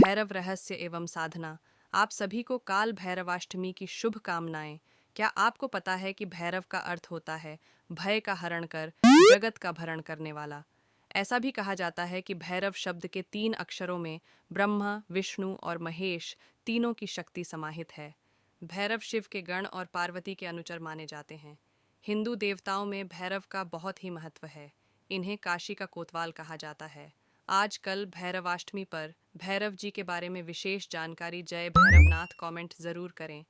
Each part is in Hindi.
भैरव रहस्य एवं साधना। आप सभी को काल भैरवाष्टमी की शुभ कामनाएं। क्या आपको पता है कि भैरव का अर्थ होता है भय का हरण कर, जगत का भरण करने वाला। ऐसा भी कहा जाता है कि भैरव शब्द के 3 अक्षरों में ब्रह्मा, विष्णु और महेश तीनों की शक्ति समाहित है। भैरव शिव के गण और पार्वती के अनुचर माने जाते हैं। हिंदू देवताओं में भैरव का बहुत ही महत्व है। इन्हें काशी का कोतवाल कहा जाता है। आजकल भैरवाष्टमी पर भैरव जी के बारे में विशेष जानकारी जय भैरवनाथ कमेंट ज़रूर करें।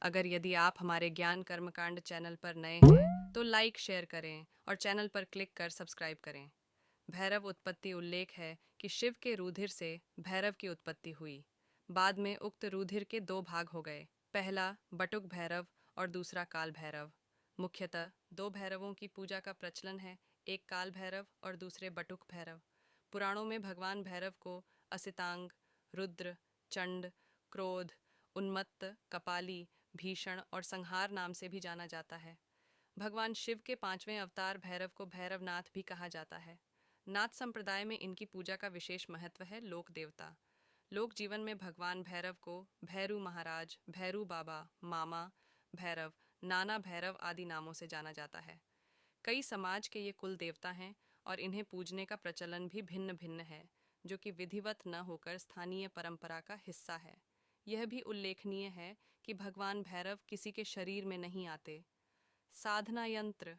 अगर यदि आप हमारे ज्ञान कर्मकांड चैनल पर नए हैं तो लाइक शेयर करें और चैनल पर क्लिक कर सब्सक्राइब करें। भैरव उत्पत्ति उल्लेख है कि शिव के रुधिर से भैरव की उत्पत्ति हुई। बाद में उक्त रुधिर के 2 भाग हो गए, पहला बटुक भैरव और दूसरा काल भैरव। मुख्यतः 2 भैरवों की पूजा का प्रचलन है, एक काल भैरव और दूसरे बटुक भैरव। पुराणों में भगवान भैरव को असितांग, रुद्र, चंड, क्रोध, उन्मत्त, कपाली, भीषण और संहार नाम से भी जाना जाता है। भगवान शिव के 5वें अवतार भैरव को भैरवनाथ भी कहा जाता है। नाथ संप्रदाय में इनकी पूजा का विशेष महत्व है। लोक देवता लोक जीवन में भगवान भैरव को भैरू महाराज, भैरू बाबा, मामा भैरव, नाना भैरव आदि नामों से जाना जाता है। कई समाज के ये कुल देवता हैं और इन्हें पूजने का प्रचलन भी भिन्न भिन्न है, जो कि विधिवत न होकर स्थानीय परंपरा का हिस्सा है। यह भी उल्लेखनीय है कि भगवान भैरव किसी के शरीर में नहीं आते। साधना यंत्र।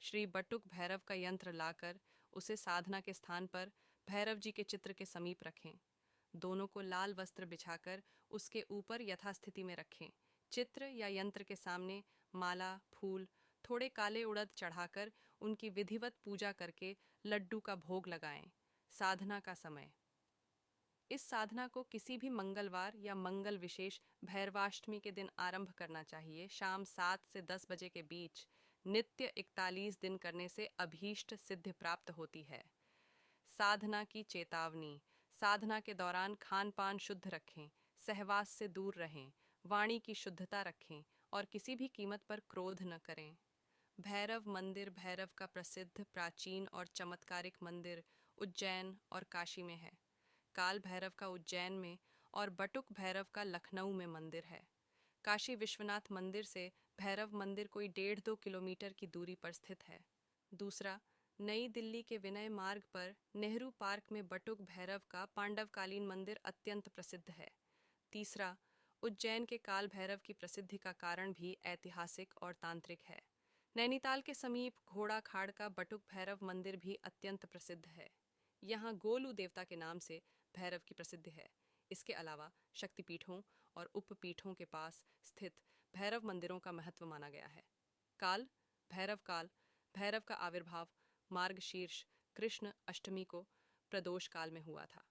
श्री बटुक भैरव का यंत्र लाकर उसे साधना के स्थान पर भैरव जी के चित्र के समीप रखें। दोनों को लाल वस्त्र बिछाकर उसके ऊपर यथास्थिति में रखें। चित्र या यंत्र के सामने माला, फूल, थोड़े काले उड़द चढ़ाकर उनकी विधिवत पूजा करके लड्डू का भोग लगाएं। साधना का समय। इस साधना को किसी भी मंगलवार या मंगल विशेष भैरवाष्टमी के दिन आरंभ करना चाहिए। शाम 7 से 10 बजे के बीच नित्य 41 दिन करने से अभीष्ट सिद्धि प्राप्त होती है। साधना की चेतावनी। साधना के दौरान खान पान शुद्ध रखें, सहवास से दूर रहें, वाणी की शुद्धता रखें और किसी भी कीमत पर क्रोध न करें। भैरव मंदिर भैरव का प्रसिद्ध, प्राचीन और चमत्कारिक मंदिर उज्जैन और काशी में है। काल भैरव का उज्जैन में और बटुक भैरव का लखनऊ में मंदिर है। काशी विश्वनाथ मंदिर से भैरव मंदिर कोई 1.5-2 किलोमीटर की दूरी पर स्थित है। दूसरा, नई दिल्ली के विनय मार्ग पर नेहरू पार्क में बटुक भैरव का पांडवकालीन मंदिर अत्यंत प्रसिद्ध है। तीसरा, उज्जैन के काल भैरव की प्रसिद्धि का कारण भी ऐतिहासिक और तांत्रिक है। नैनीताल के समीप घोड़ा खाड़ का बटुक भैरव मंदिर भी अत्यंत प्रसिद्ध है। यहाँ गोलू देवता के नाम से भैरव की प्रसिद्धि है। इसके अलावा शक्तिपीठों और उपपीठों के पास स्थित भैरव मंदिरों का महत्व माना गया है। काल भैरव का आविर्भाव मार्गशीर्ष कृष्ण अष्टमी को प्रदोष काल में हुआ था।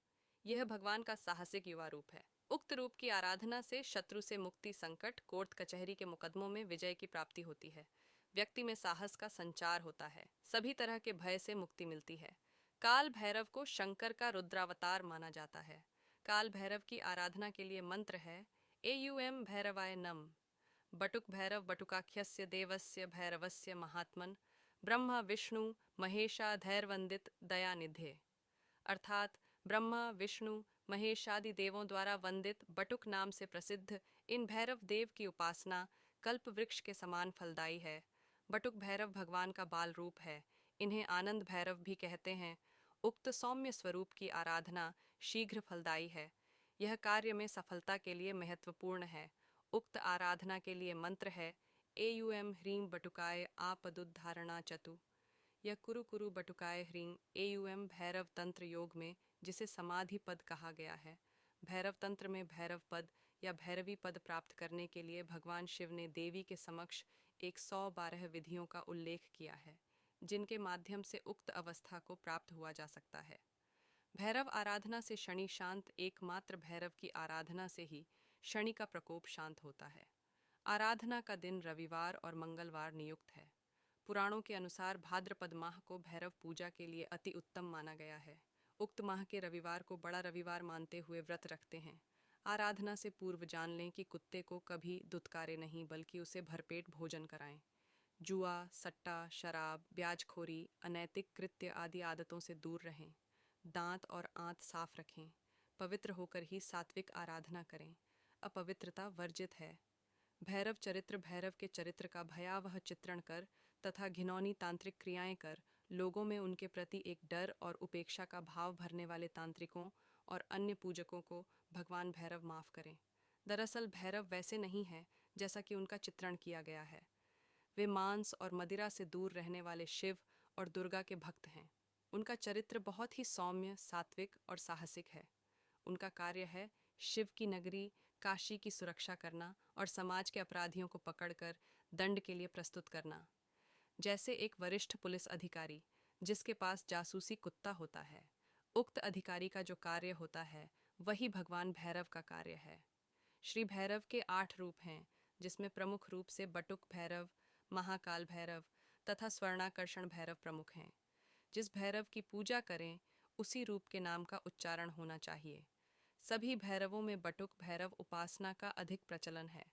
यह भगवान का साहसिक युवा रूप है। उक्त रूप की आराधना से शत्रु से मुक्ति, संकट, कोर्ट कचहरी के मुकदमों में विजय की प्राप्ति होती है। व्यक्ति में साहस का संचार होता है, सभी तरह के भय से मुक्ति मिलती है। काल भैरव को शंकर का रुद्रावतार माना जाता है। काल भैरव की आराधना के लिए मंत्र है एयूएम भैरवाय नम। बटुक भैरव बटुकाख्यस्य देवस्य भैरवस्य महात्मन ब्रह्मा विष्णु महेशाधैर्वंदित दयानिधे। अर्थात ब्रह्मा, विष्णु, महेशादि देवों द्वारा वंदित बटुक नाम से प्रसिद्ध इन भैरव देव की उपासना कल्प वृक्ष के समान फलदायी है। बटुक भैरव भगवान का बाल रूप है। इन्हें आनंद भैरव भी कहते हैं। उक्त सौम्य स्वरूप की आराधना शीघ्र फलदायी है। यह कार्य में सफलता के लिए महत्वपूर्ण है। उक्त आराधना के लिए मंत्र है एयूएम ह्रीं बटुकाय आपदुद्धारणा चतु। यह कुरु कुरु बटुकाय ह्रीं एयूएम भैरव तंत्र योग में, जिसे समाधि पद कहा गया है। भैरव तंत्र में भैरव पद या भैरवी पद प्राप्त करने के लिए भगवान शिव ने देवी के समक्ष 112 विधियों का उल्लेख किया है, जिनके माध्यम से उक्त अवस्था को प्राप्त हुआ जा सकता है। भैरव आराधना से शनि शांत। एकमात्र भैरव की आराधना से ही शनि का प्रकोप शांत होता है। आराधना का दिन रविवार और मंगलवार नियुक्त है। पुराणों के अनुसार भाद्रपद माह को भैरव पूजा के लिए अति उत्तम माना गया है। उक्त माह के रविवार को बड़ा रविवार मानते हुए व्रत रखते हैं। आराधना से पूर्व जान लें कि कुत्ते को कभी दुत्कारे नहीं, बल्कि उसे भरपेट भोजन कराएं। जुआ, सट्टा, शराब, ब्याजखोरी, अनैतिक कृत्य आदि आदतों से दूर रहें। दांत और आंत साफ रखें। पवित्र होकर ही सात्विक आराधना करें। अपवित्रता वर्जित है। भैरव चरित्र भैरव के चरित्र का भयावह चित्रण कर तथा घिनौनी तांत्रिक क्रियाएं कर लोगों में उनके प्रति एक डर और उपेक्षा का भाव भरने वाले तांत्रिकों और अन्य पूजकों को भगवान भैरव माफ करें। दरअसल भैरव वैसे नहीं है जैसा कि उनका चित्रण किया गया है। वे मांस और मदिरा से दूर रहने वाले शिव और दुर्गा के भक्त हैं। उनका चरित्र बहुत ही सौम्य, सात्विक और साहसिक है। उनका कार्य है शिव की नगरी काशी की सुरक्षा करना और समाज के अपराधियों को पकड़कर दंड के लिए प्रस्तुत करना। जैसे एक वरिष्ठ पुलिस अधिकारी जिसके पास जासूसी कुत्ता होता है, उक्त अधिकारी का जो कार्य होता है वही भगवान भैरव का कार्य है। श्री भैरव के 8 रूप हैं, जिसमें प्रमुख रूप से बटुक भैरव, महाकाल भैरव तथा स्वर्णाकर्षण भैरव प्रमुख हैं। जिस भैरव की पूजा करें उसी रूप के नाम का उच्चारण होना चाहिए। सभी भैरवों में बटुक भैरव उपासना का अधिक प्रचलन है।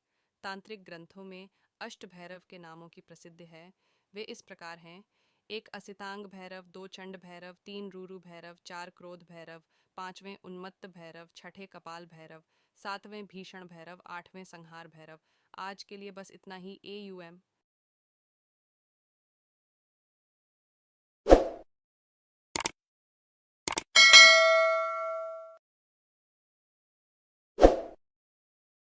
तांत्रिक ग्रंथों में अष्ट भैरव के नामों की प्रसिद्ध है। वे इस प्रकार हैं: 1 असितांग भैरव, 2 चंड भैरव, 3 रूरु भैरव, 4 क्रोध भैरव, 5वें उन्मत्त भैरव, 6ठे कपाल भैरव, 7वें भीषण भैरव, 8वें संहार भैरव। आज के लिए बस इतना ही। AUM।